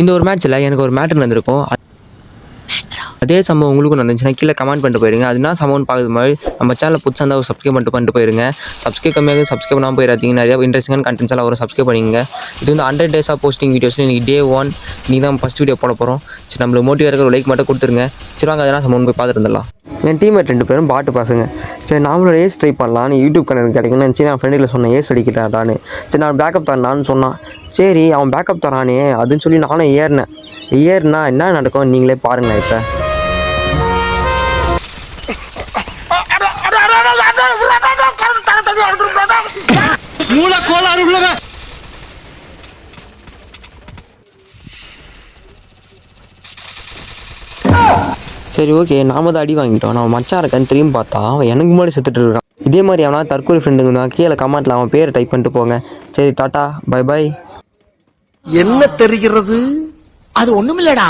இந்த ஒரு மேட்ச்சில் எனக்கு ஒரு மேட்ரு நடந்திருக்கும். அதே சம்பவம் உங்களுக்கும் நடந்துச்சுன்னா கீழே கமெண்ட் பண்ணிட்டு போயிருங்க. அதுனா சம்பவம் பார்க்குறது மாதிரி நம்ம சேனலில் புதுசாக இருந்தால் ஒரு சப்ஸ்கிரைப் பண்ணிட்டு போயிருங்க. சப்ஸ்கிரைப் கம்மியாக சப்ஸ்கிரைப் பண்ணாமல் போயிடாதீங்க. நிறையா இன்ட்ரெஸ்டிங்கான கண்டென்ட்ஸ் எல்லாம் ஒரு சப்ஸ்கிரைப் பண்ணிங்க. இது வந்து 100 days போஸ்டிங் வீடியோஸ். இன்றைக்கி Day 1 நீங்கள் தான் ஃபஸ்ட் வீடியோ போட போகிறோம். சரி, நம்மளுக்கு மோட்டிவாக இருக்கிற ஒரு லைக் மட்டும் கொடுத்துருங்க. சரி வாங்க, அதெல்லாம் சம்பவம் போய் பார்த்துட்டு இருந்துடலாம். என் டீம்மேட் 2 பேரும் பாட்டு பசங்க. சரி, நாமளோட ஏஸ் ட்ரை பண்ணலாம். யூடியூப் கனெக்ட் கிடைக்குன்னு நினச்சி நான் ஃப்ரெண்டில் சொன்னேன் ஏஸ் அடிக்கிறாடான்னு. சரி, நான் பேக்கப் தரேன்னு சொன்னான். சரி, அவன் பேக்கப் தரானே அதுன்னு சொல்லி நானும் ஏறினா என்ன நடக்கும் நீங்களே பாருங்களேன். இப்போ சரி, ஓகே, நாம தான் அடி வாங்கிட்டோம். நான் மச்சான் இருக்கான்னு திரும்பி பார்த்தா அவன் எனக்கு முன்னாடி செத்துட்டு இருக்கான். இதே மாதிரி அவனா தற்கொலை ஃப்ரெண்டுங்க தான் கீழே கமெண்ட்டில் அவன் பேரை டைப் பண்ணிட்டு போங்க. சரி, டாட்டா, பை பை. என்ன தெரிகிறது? அது ஒண்ணுமில்லடா.